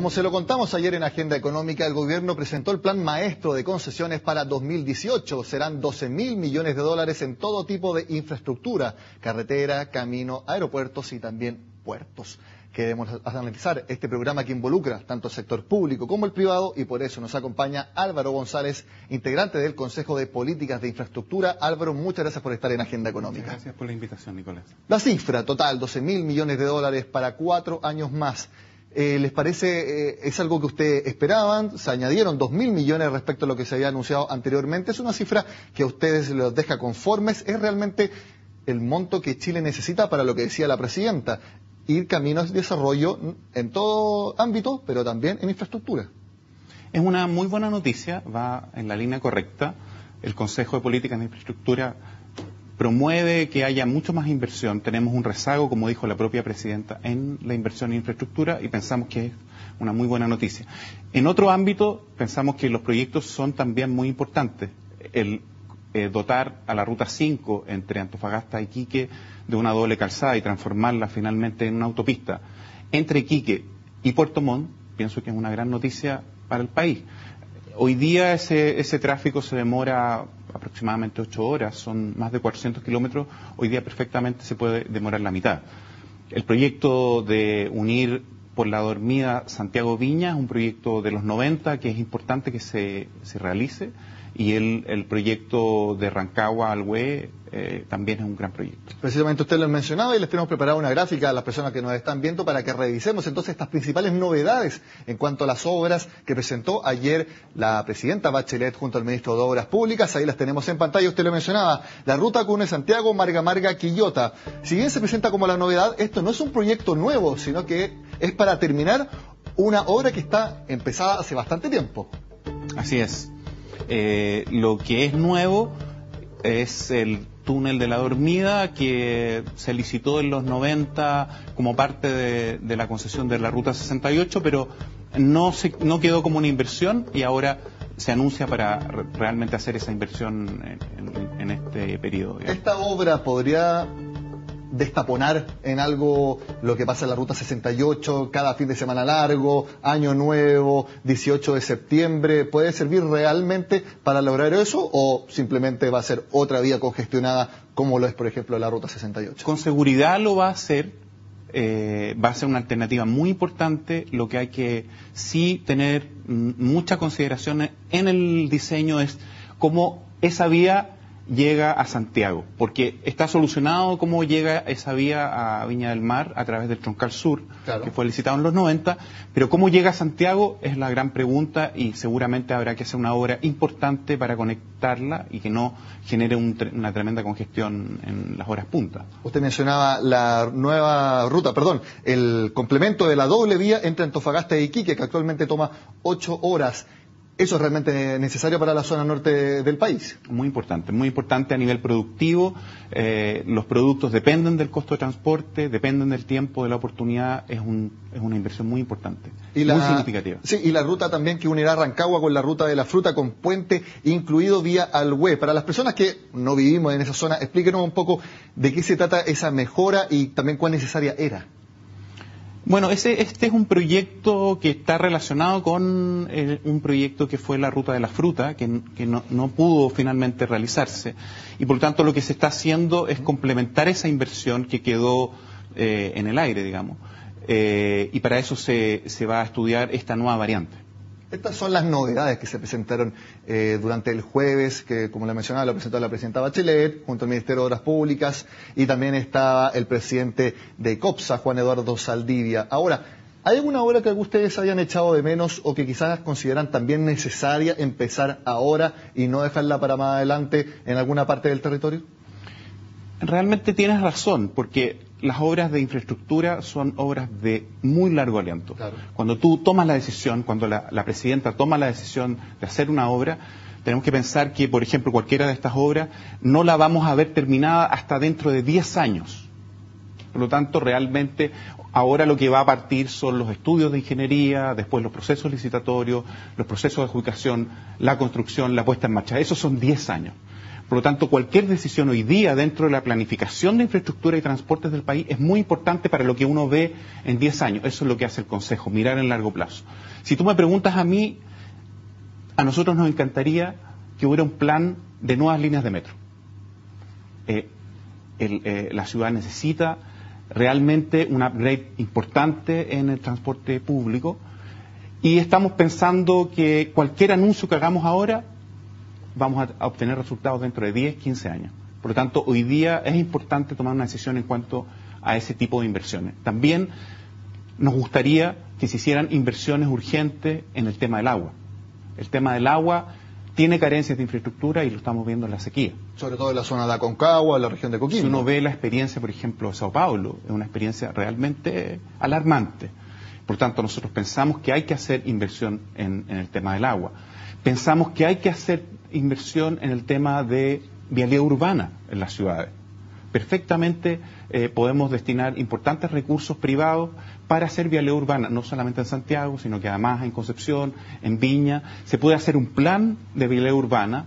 Como se lo contamos ayer en Agenda Económica, el gobierno presentó el plan maestro de concesiones para 2018. Serán 12.000 millones de dólares en todo tipo de infraestructura, carretera, camino, aeropuertos y también puertos. Queremos analizar este programa que involucra tanto el sector público como el privado y por eso nos acompaña Álvaro González, integrante del Consejo de Políticas de Infraestructura. Álvaro, muchas gracias por estar en Agenda Económica. Muchas gracias por la invitación, Nicolás. La cifra total, 12.000 millones de dólares para 4 años más. ¿Les parece, es algo que ustedes esperaban? Se añadieron 2.000 millones respecto a lo que se había anunciado anteriormente. ¿Es una cifra que a ustedes los deja conformes? ¿Es realmente el monto que Chile necesita para lo que decía la presidenta? Ir caminos de desarrollo en todo ámbito, pero también en infraestructura. Es una muy buena noticia, va en la línea correcta. El Consejo de Políticas de Infraestructura promueve que haya mucho más inversión. Tenemos un rezago, como dijo la propia presidenta, en la inversión en infraestructura y pensamos que es una muy buena noticia. En otro ámbito, pensamos que los proyectos son también muy importantes. El dotar a la Ruta 5 entre Antofagasta y Iquique de una doble calzada y transformarla finalmente en una autopista entre Iquique y Puerto Montt, pienso que es una gran noticia para el país. Hoy día ese tráfico se demora aproximadamente 8 horas, son más de 400 kilómetros, hoy día perfectamente se puede demorar la mitad. El proyecto de unir por la Dormida Santiago-Viña es un proyecto de los 90 que es importante que se realice, y el proyecto de Rancagua al Hue también es un gran proyecto. Precisamente usted lo mencionaba y les tenemos preparada una gráfica a las personas que nos están viendo para que revisemos entonces estas principales novedades en cuanto a las obras que presentó ayer la presidenta Bachelet junto al ministro de Obras Públicas. Ahí las tenemos en pantalla, usted lo mencionaba, la ruta Cune-Santiago, Marga-Quillota. Si bien se presenta como la novedad, esto no es un proyecto nuevo, sino que es para terminar una obra que está empezada hace bastante tiempo. Así es. Lo que es nuevo es el túnel de la Dormida, que se licitó en los 90 como parte de la concesión de la Ruta 68, pero no quedó como una inversión y ahora se anuncia para realmente hacer esa inversión en este periodo. ¿Esta obra podría destaponar en algo lo que pasa en la Ruta 68, cada fin de semana largo, Año Nuevo, 18 de septiembre? ¿Puede servir realmente para lograr eso o simplemente va a ser otra vía congestionada como lo es, por ejemplo, la Ruta 68? Con seguridad lo va a ser una alternativa muy importante. Lo que hay que sí tener mucha consideración en el diseño es cómo esa vía llega a Santiago, porque está solucionado cómo llega esa vía a Viña del Mar a través del Troncal Sur, claro, que fue licitado en los 90, pero cómo llega a Santiago es la gran pregunta y seguramente habrá que hacer una obra importante para conectarla y que no genere una tremenda congestión en las horas punta. Usted mencionaba la nueva ruta, el complemento de la doble vía entre Antofagasta e Iquique, que actualmente toma 8 horas. ¿Eso es realmente necesario para la zona norte del país? Muy importante a nivel productivo. Los productos dependen del costo de transporte, dependen del tiempo, de la oportunidad. Es una inversión muy importante, muy significativa. Sí, y la ruta también que unirá Rancagua con la ruta de la fruta, con puente incluido vía al Hue. Para las personas que no vivimos en esa zona, explíquenos un poco de qué se trata esa mejora y también cuán necesaria era. Bueno, este es un proyecto que está relacionado con un proyecto que fue la Ruta de la Fruta, que no pudo finalmente realizarse. Y por lo tanto lo que se está haciendo es complementar esa inversión que quedó en el aire, digamos. Y para eso se va a estudiar esta nueva variante. Estas son las novedades que se presentaron durante el jueves, que como le mencionaba, lo presentó la presidenta Bachelet, junto al Ministerio de Obras Públicas, y también estaba el presidente de COPSA, Juan Eduardo Saldivia. Ahora, ¿hay alguna obra que ustedes hayan echado de menos o que quizás consideran también necesaria empezar ahora y no dejarla para más adelante en alguna parte del territorio? Realmente tienes razón, porque las obras de infraestructura son obras de muy largo aliento. Claro. Cuando tú tomas la decisión, cuando la presidenta toma la decisión de hacer una obra, tenemos que pensar que, por ejemplo, cualquiera de estas obras no la vamos a ver terminada hasta dentro de 10 años. Por lo tanto, realmente, ahora lo que va a partir son los estudios de ingeniería, después los procesos licitatorios, los procesos de adjudicación, la construcción, la puesta en marcha. Esos son 10 años. Por lo tanto, cualquier decisión hoy día dentro de la planificación de infraestructura y transportes del país es muy importante para lo que uno ve en 10 años. Eso es lo que hace el Consejo, mirar en largo plazo. Si tú me preguntas a mí, a nosotros nos encantaría que hubiera un plan de nuevas líneas de metro. La ciudad necesita realmente un upgrade importante en el transporte público y estamos pensando que cualquier anuncio que hagamos ahora vamos a obtener resultados dentro de 10, 15 años. Por lo tanto, hoy día es importante tomar una decisión en cuanto a ese tipo de inversiones. También nos gustaría que se hicieran inversiones urgentes en el tema del agua. El tema del agua tiene carencias de infraestructura y lo estamos viendo en la sequía. Sobre todo en la zona de Aconcagua, en la región de Coquimbo. Si uno ve la experiencia, por ejemplo, de Sao Paulo, es una experiencia realmente alarmante. Por tanto, nosotros pensamos que hay que hacer inversión en el tema del agua. Pensamos que hay que hacer inversión en el tema de vialidad urbana en las ciudades. Perfectamente podemos destinar importantes recursos privados para hacer vialidad urbana, no solamente en Santiago, sino que además en Concepción, en Viña. Se puede hacer un plan de vialidad urbana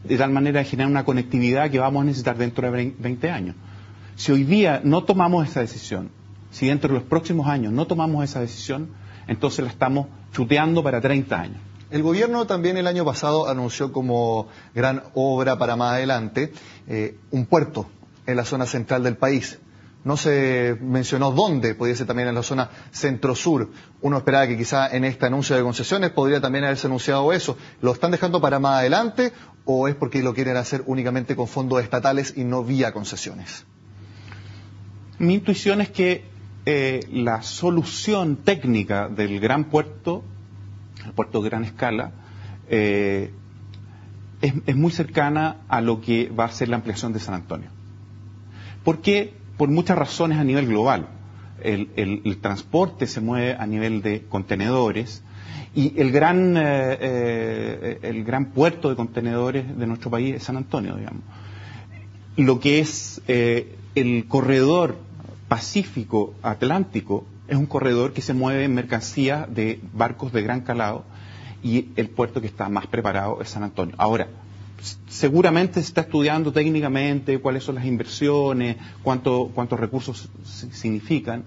de tal manera de generar una conectividad que vamos a necesitar dentro de 20 años. Si hoy día no tomamos esa decisión, si dentro de los próximos años no tomamos esa decisión, entonces la estamos chuteando para 30 años. El gobierno también el año pasado anunció como gran obra para más adelante un puerto en la zona central del país. No se mencionó dónde, podría ser también en la zona centro-sur. Uno esperaba que quizá en este anuncio de concesiones podría también haberse anunciado eso. ¿Lo están dejando para más adelante o es porque lo quieren hacer únicamente con fondos estatales y no vía concesiones? Mi intuición es que la solución técnica del gran puerto, el puerto de gran escala, es muy cercana a lo que va a ser la ampliación de San Antonio. ¿Por qué? Por muchas razones a nivel global. El transporte se mueve a nivel de contenedores y el gran puerto de contenedores de nuestro país es San Antonio, digamos. Lo que es el corredor Pacífico-Atlántico es un corredor que se mueve en mercancías de barcos de gran calado y el puerto que está más preparado es San Antonio. Ahora, seguramente se está estudiando técnicamente cuáles son las inversiones, cuántos recursos significan,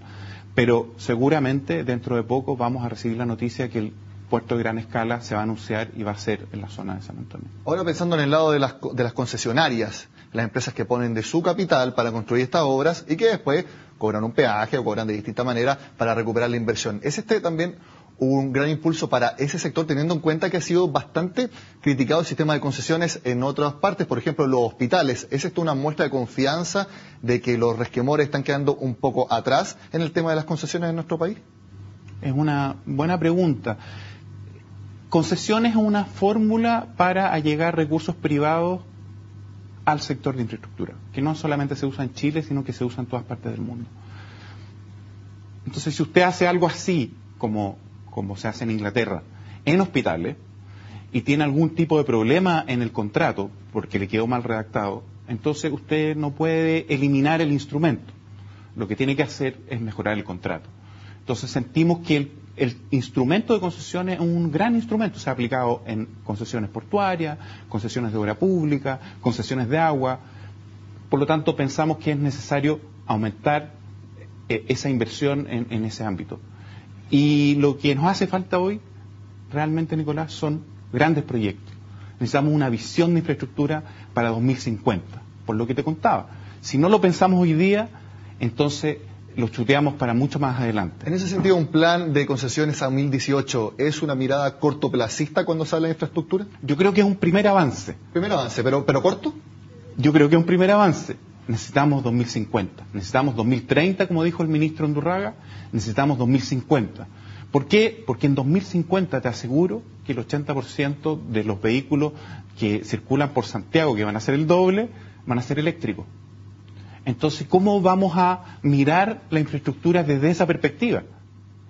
pero seguramente dentro de poco vamos a recibir la noticia que el puerto de gran escala se va a anunciar y va a ser en la zona de San Antonio. Ahora pensando en el lado de las concesionarias, las empresas que ponen de su capital para construir estas obras y que después cobran un peaje o cobran de distinta manera para recuperar la inversión. ¿Es también un gran impulso para ese sector, teniendo en cuenta que ha sido bastante criticado el sistema de concesiones en otras partes, por ejemplo los hospitales? ¿Es esto una muestra de confianza de que los resquemores están quedando un poco atrás en el tema de las concesiones en nuestro país? Es una buena pregunta. Concesiones es una fórmula para allegar recursos privados al sector de infraestructura, que no solamente se usa en Chile, sino que se usa en todas partes del mundo. Entonces, si usted hace algo así, como se hace en Inglaterra, en hospitales, y tiene algún tipo de problema en el contrato, porque le quedó mal redactado, entonces usted no puede eliminar el instrumento. Lo que tiene que hacer es mejorar el contrato. Entonces sentimos que el instrumento de concesiones es un gran instrumento. Se ha aplicado en concesiones portuarias, concesiones de obra pública, concesiones de agua. Por lo tanto, pensamos que es necesario aumentar esa inversión en ese ámbito. Y lo que nos hace falta hoy, realmente, Nicolás, son grandes proyectos. Necesitamos una visión de infraestructura para 2050, por lo que te contaba. Si no lo pensamos hoy día, entonces lo chuteamos para mucho más adelante. En ese sentido, un plan de concesiones a 2018 ¿es una mirada cortoplacista cuando se habla de infraestructura? Yo creo que es un primer avance. Primer avance, pero corto. Yo creo que es un primer avance. Necesitamos 2050, necesitamos 2030, como dijo el ministro Undurraga, necesitamos 2050. ¿Por qué? Porque en 2050 te aseguro que el 80% de los vehículos que circulan por Santiago, que van a ser el doble, van a ser eléctricos. Entonces, ¿cómo vamos a mirar la infraestructura desde esa perspectiva?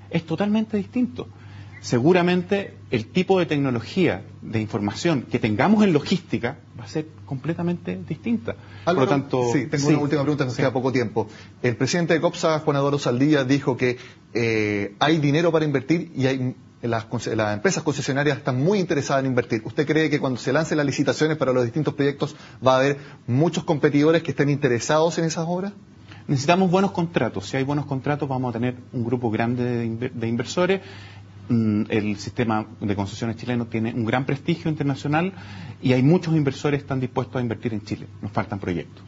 Es totalmente distinto. Seguramente el tipo de tecnología de información que tengamos en logística va a ser completamente distinta. Álvaro, por lo tanto, tengo una última pregunta, nos queda poco tiempo. El presidente de COPSA, Juan Eduardo Zaldía, dijo que hay dinero para invertir y hay las empresas concesionarias están muy interesadas en invertir. ¿Usted cree que cuando se lancen las licitaciones para los distintos proyectos va a haber muchos competidores que estén interesados en esas obras? Necesitamos buenos contratos. Si hay buenos contratos vamos a tener un grupo grande de inversores. El sistema de concesiones chileno tiene un gran prestigio internacional y hay muchos inversores que están dispuestos a invertir en Chile. Nos faltan proyectos.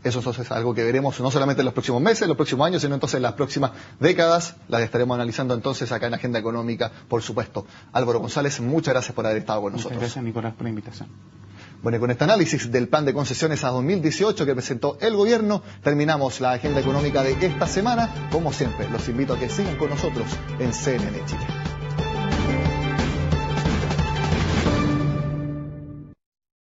Eso es algo que veremos no solamente en los próximos meses, en los próximos años, sino entonces en las próximas décadas. Las estaremos analizando entonces acá en Agenda Económica, por supuesto. Álvaro González, muchas gracias por haber estado con nosotros. Muchas gracias, Nicolás, por la invitación. Bueno, y con este análisis del plan de concesiones a 2018 que presentó el gobierno, terminamos la Agenda Económica de esta semana. Como siempre, los invito a que sigan con nosotros en CNN Chile.